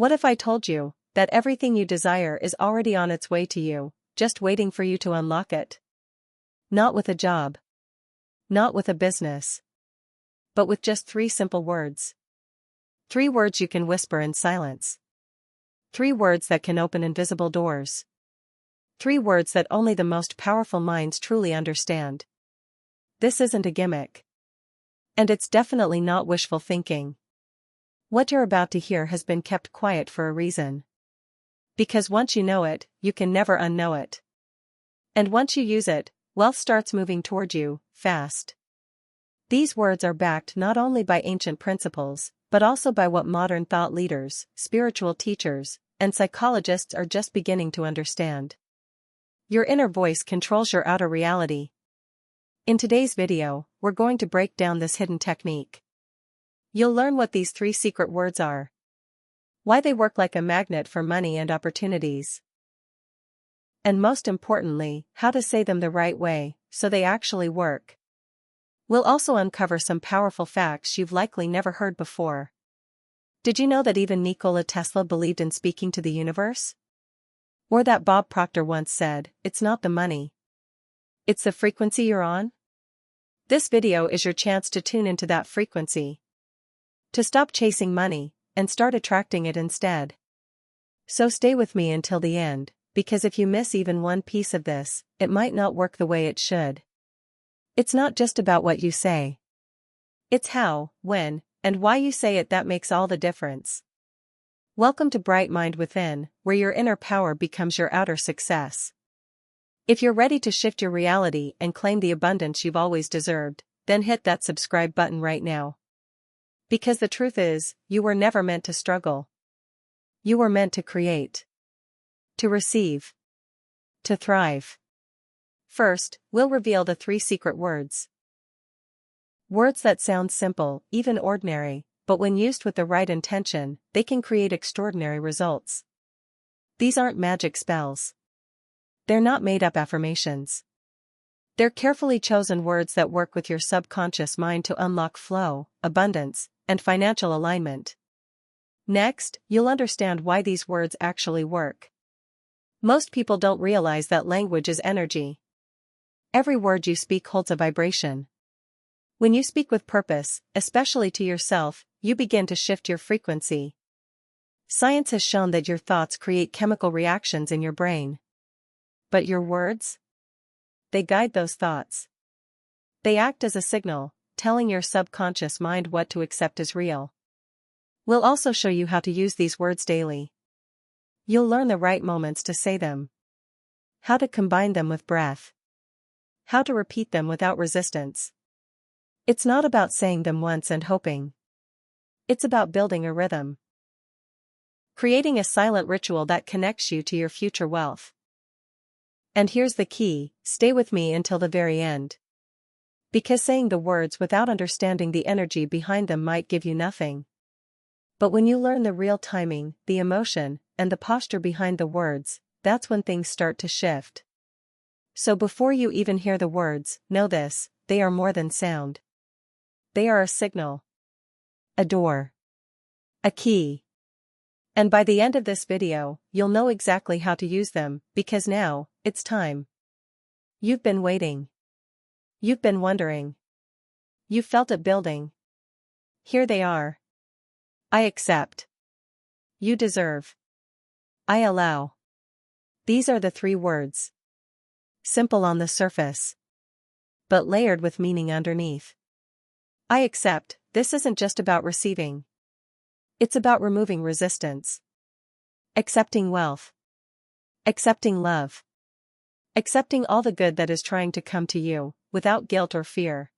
What if I told you that everything you desire is already on its way to you, just waiting for you to unlock it? Not with a job. Not with a business. But with just 3 simple words. 3 words you can whisper in silence. 3 words that can open invisible doors. 3 words that only the most powerful minds truly understand. This isn't a gimmick. And it's definitely not wishful thinking. What you're about to hear has been kept quiet for a reason. Because once you know it, you can never unknow it. And once you use it, wealth starts moving toward you, fast. These words are backed not only by ancient principles, but also by what modern thought leaders, spiritual teachers, and psychologists are just beginning to understand. Your inner voice controls your outer reality. In today's video, we're going to break down this hidden technique. You'll learn what these 3 secret words are. Why they work like a magnet for money and opportunities. And most importantly, how to say them the right way, so they actually work. We'll also uncover some powerful facts you've likely never heard before. Did you know that even Nikola Tesla believed in speaking to the universe? Or that Bob Proctor once said, "It's not the money. It's the frequency you're on"? This video is your chance to tune into that frequency. To stop chasing money, and start attracting it instead. So stay with me until the end, because if you miss even one piece of this, it might not work the way it should. It's not just about what you say. It's how, when, and why you say it that makes all the difference. Welcome to Bright Mind Within, where your inner power becomes your outer success. If you're ready to shift your reality and claim the abundance you've always deserved, then hit that subscribe button right now. Because the truth is, you were never meant to struggle. You were meant to create. To receive. To thrive. First, we'll reveal the 3 secret words. Words that sound simple, even ordinary, but when used with the right intention, they can create extraordinary results. These aren't magic spells. They're not made-up affirmations. They're carefully chosen words that work with your subconscious mind to unlock flow, abundance, and financial alignment. Next, you'll understand why these words actually work. Most people don't realize that language is energy. Every word you speak holds a vibration. When you speak with purpose, especially to yourself, you begin to shift your frequency. Science has shown that your thoughts create chemical reactions in your brain. But your words? They guide those thoughts. They act as a signal, telling your subconscious mind what to accept as real. We'll also show you how to use these words daily. You'll learn the right moments to say them. How to combine them with breath. How to repeat them without resistance. It's not about saying them once and hoping. It's about building a rhythm. Creating a silent ritual that connects you to your future wealth. And here's the key, stay with me until the very end. Because saying the words without understanding the energy behind them might give you nothing. But when you learn the real timing, the emotion, and the posture behind the words, that's when things start to shift. So before you even hear the words, know this, they are more than sound. They are a signal. A door. A key. And by the end of this video, you'll know exactly how to use them, because now, it's time. You've been waiting. You've been wondering. You felt it building. Here they are. I accept. You deserve. I allow. These are the 3 words. Simple on the surface. But layered with meaning underneath. I accept, this isn't just about receiving. It's about removing resistance. Accepting wealth. Accepting love. Accepting all the good that is trying to come to you, without guilt or fear.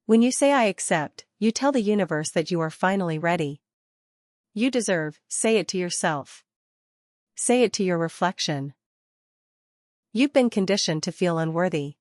When you say I accept, you tell the universe that you are finally ready. You deserve, say it to yourself. Say it to your reflection. You've been conditioned to feel unworthy.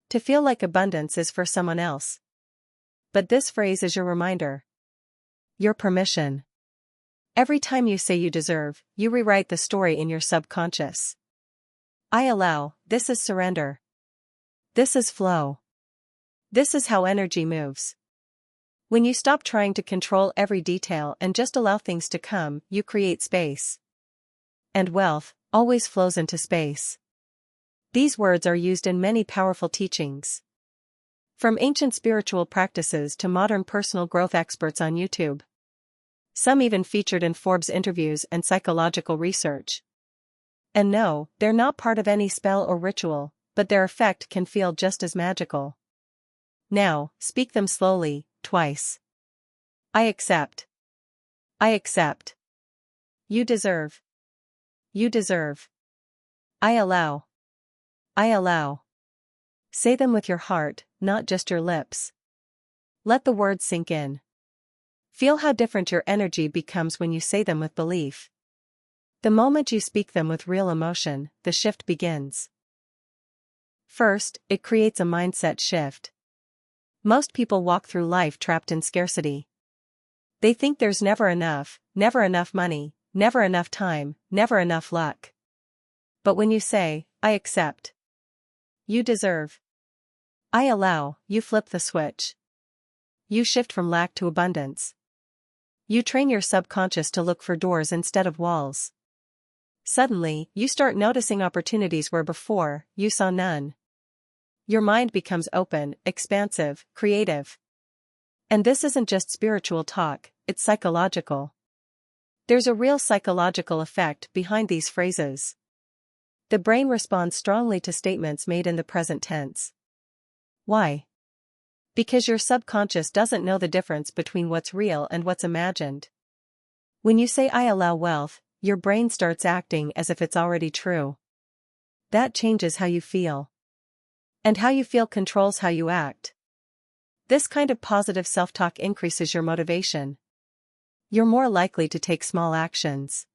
To feel like abundance is for someone else. But this phrase is your reminder. Your permission. Every time you say you deserve, you rewrite the story in your subconscious. I allow, this is surrender. This is flow. This is how energy moves. When you stop trying to control every detail and just allow things to come, you create space. And wealth always flows into space. These words are used in many powerful teachings. From ancient spiritual practices to modern personal growth experts on YouTube. Some even featured in Forbes interviews and psychological research. And no, they're not part of any spell or ritual, but their effect can feel just as magical. Now, speak them slowly, twice. I accept. I accept. You deserve. You deserve. I allow. I allow. Say them with your heart, not just your lips. Let the words sink in. Feel how different your energy becomes when you say them with belief. The moment you speak them with real emotion, the shift begins. First, it creates a mindset shift. Most people walk through life trapped in scarcity. They think there's never enough money, never enough time, never enough luck. But when you say, I accept. You deserve. I allow, you flip the switch. You shift from lack to abundance. You train your subconscious to look for doors instead of walls. Suddenly, you start noticing opportunities where before, you saw none. Your mind becomes open, expansive, creative. And this isn't just spiritual talk, it's psychological. There's a real psychological effect behind these phrases. The brain responds strongly to statements made in the present tense. Why? Because your subconscious doesn't know the difference between what's real and what's imagined. When you say I allow wealth, your brain starts acting as if it's already true. That changes how you feel. And how you feel controls how you act. This kind of positive self-talk increases your motivation. You're more likely to take small actions.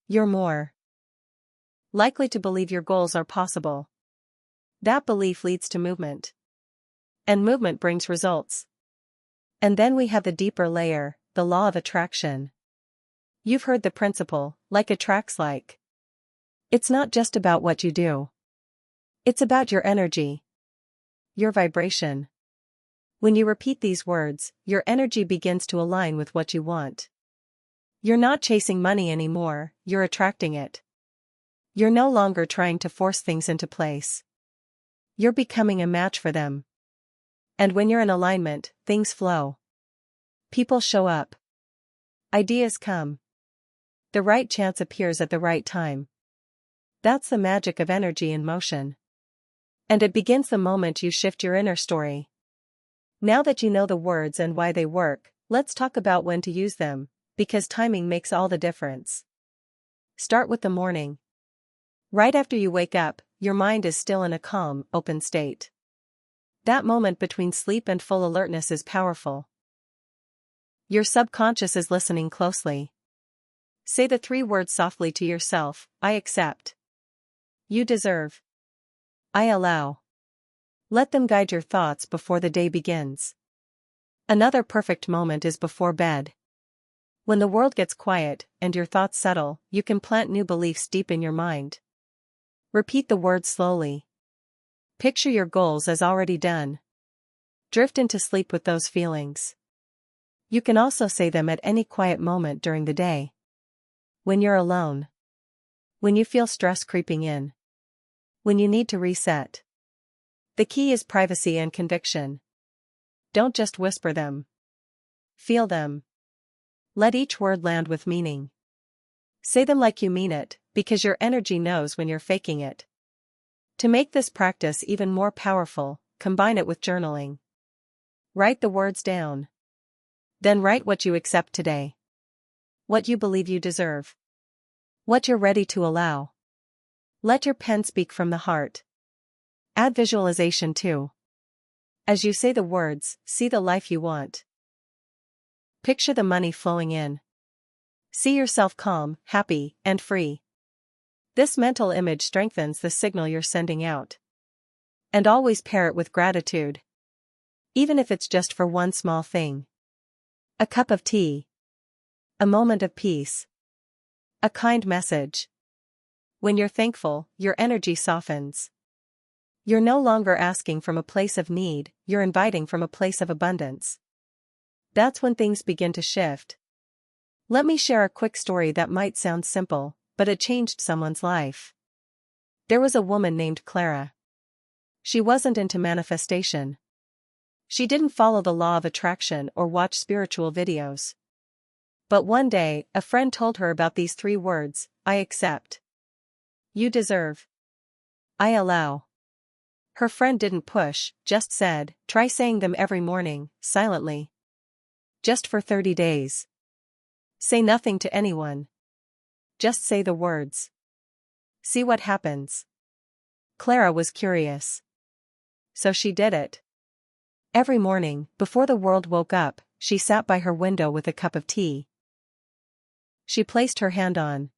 You're more likely to believe your goals are possible. That belief leads to movement. And movement brings results. And then we have the deeper layer, the law of attraction. You've heard the principle, like attracts like. It's not just about what you do. It's about your energy. Your vibration. When you repeat these words, your energy begins to align with what you want. You're not chasing money anymore, you're attracting it. You're no longer trying to force things into place. You're becoming a match for them. And when you're in alignment, things flow. People show up. Ideas come. The right chance appears at the right time. That's the magic of energy in motion. And it begins the moment you shift your inner story. Now that you know the words and why they work, let's talk about when to use them, because timing makes all the difference. Start with the morning. Right after you wake up, your mind is still in a calm, open state. That moment between sleep and full alertness is powerful. Your subconscious is listening closely. Say the 3 words softly to yourself, I accept. You deserve. I allow. Let them guide your thoughts before the day begins. Another perfect moment is before bed. When the world gets quiet and your thoughts settle, you can plant new beliefs deep in your mind. Repeat the words slowly. Picture your goals as already done. Drift into sleep with those feelings. You can also say them at any quiet moment during the day. When you're alone. When you feel stress creeping in. When you need to reset. The key is privacy and conviction. Don't just whisper them. Feel them. Let each word land with meaning. Say them like you mean it, because your energy knows when you're faking it. To make this practice even more powerful, combine it with journaling. Write the words down. Then write what you accept today. What you believe you deserve. What you're ready to allow. Let your pen speak from the heart. Add visualization too. As you say the words, see the life you want. Picture the money flowing in. See yourself calm, happy, and free. This mental image strengthens the signal you're sending out. And always pair it with gratitude. Even if it's just for one small thing. A cup of tea. A moment of peace. A kind message. When you're thankful, your energy softens. You're no longer asking from a place of need, you're inviting from a place of abundance. That's when things begin to shift. Let me share a quick story that might sound simple, but it changed someone's life. There was a woman named Clara. She wasn't into manifestation. She didn't follow the law of attraction or watch spiritual videos. But one day, a friend told her about these 3 words: I accept. You deserve. I allow. Her friend didn't push, just said, try saying them every morning, silently. Just for 30 days. Say nothing to anyone. Just say the words. See what happens. Clara was curious. So she did it. Every morning, before the world woke up, she sat by her window with a cup of tea. She placed her hand on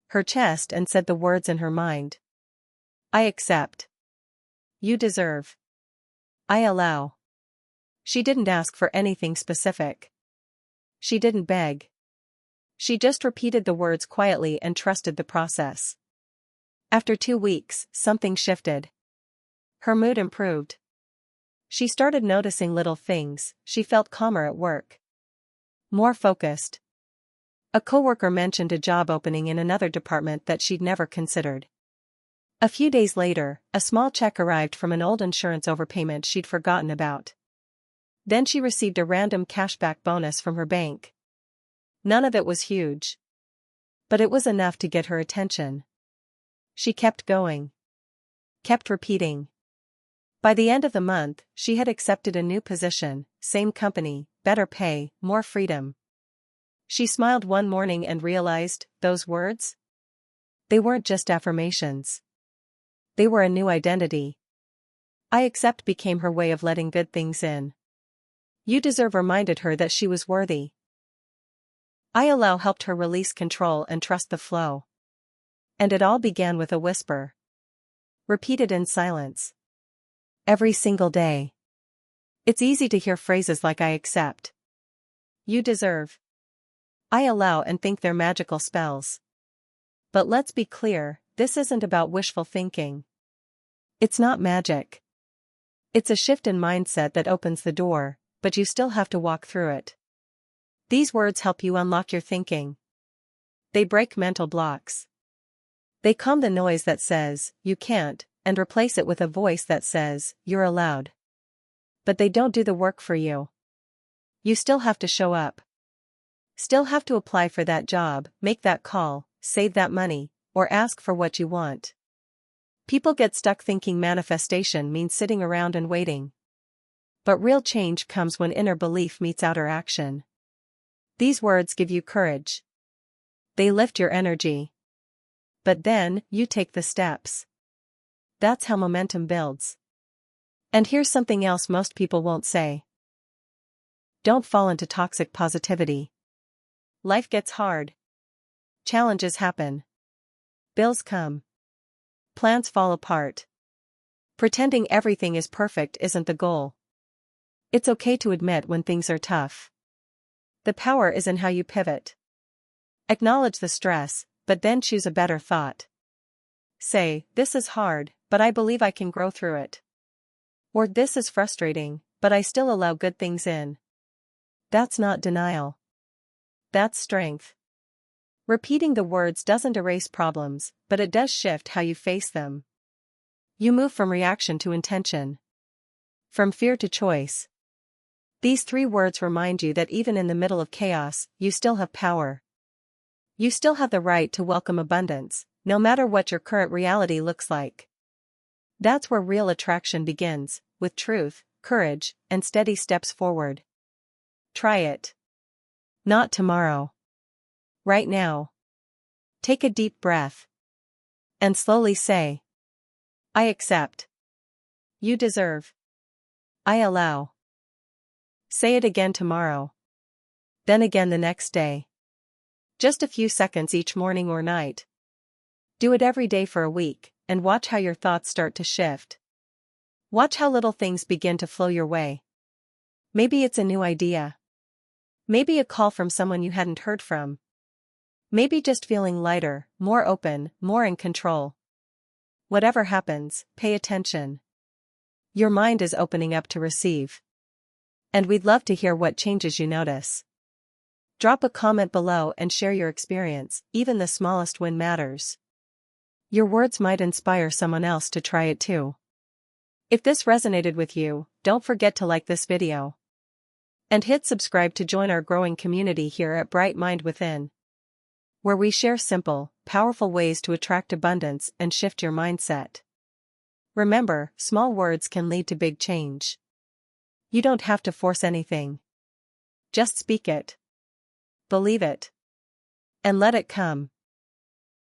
her chest and said the words in her mind. I accept. You deserve. I allow. She didn't ask for anything specific. She didn't beg. She just repeated the words quietly and trusted the process. After 2 weeks, something shifted. Her mood improved. She started noticing little things. She felt calmer at work. More focused. A coworker mentioned a job opening in another department that she'd never considered. A few days later, a small check arrived from an old insurance overpayment she'd forgotten about. Then she received a random cashback bonus from her bank. None of it was huge. But it was enough to get her attention. She kept going. Kept repeating. By the end of the month, she had accepted a new position, same company, better pay, more freedom. She smiled one morning and realized, those words? They weren't just affirmations. They were a new identity. I accept became her way of letting good things in. You deserve reminded her that she was worthy. I allow helped her release control and trust the flow. And it all began with a whisper. Repeated in silence. Every single day. It's easy to hear phrases like I accept. You deserve. I allow and think they're magical spells. But let's be clear, this isn't about wishful thinking. It's not magic. It's a shift in mindset that opens the door, but you still have to walk through it. These words help you unlock your thinking. They break mental blocks. They calm the noise that says, you can't, and replace it with a voice that says, you're allowed. But they don't do the work for you. You still have to show up. Still have to apply for that job, make that call, save that money, or ask for what you want. People get stuck thinking manifestation means sitting around and waiting. But real change comes when inner belief meets outer action. These words give you courage. They lift your energy. But then, you take the steps. That's how momentum builds. And here's something else most people won't say. Don't fall into toxic positivity. Life gets hard. Challenges happen. Bills come. Plans fall apart. Pretending everything is perfect isn't the goal. It's okay to admit when things are tough. The power is in how you pivot. Acknowledge the stress, but then choose a better thought. Say, this is hard, but I believe I can grow through it. Or this is frustrating, but I still allow good things in. That's not denial. That's strength. Repeating the words doesn't erase problems, but it does shift how you face them. You move from reaction to intention. From fear to choice. These 3 words remind you that even in the middle of chaos, you still have power. You still have the right to welcome abundance, no matter what your current reality looks like. That's where real attraction begins, with truth, courage, and steady steps forward. Try it. Not tomorrow. Right now. Take a deep breath. And slowly say, I accept. You deserve. I allow. Say it again tomorrow. Then again the next day. Just a few seconds each morning or night. Do it every day for a week, and watch how your thoughts start to shift. Watch how little things begin to flow your way. Maybe it's a new idea. Maybe a call from someone you hadn't heard from. Maybe just feeling lighter, more open, more in control. Whatever happens, pay attention. Your mind is opening up to receive. And we'd love to hear what changes you notice. Drop a comment below and share your experience, even the smallest win matters. Your words might inspire someone else to try it too. If this resonated with you, don't forget to like this video. And hit subscribe to join our growing community here at Bright Mind Within, where we share simple, powerful ways to attract abundance and shift your mindset. Remember, small words can lead to big change. You don't have to force anything. Just speak it. Believe it. And let it come.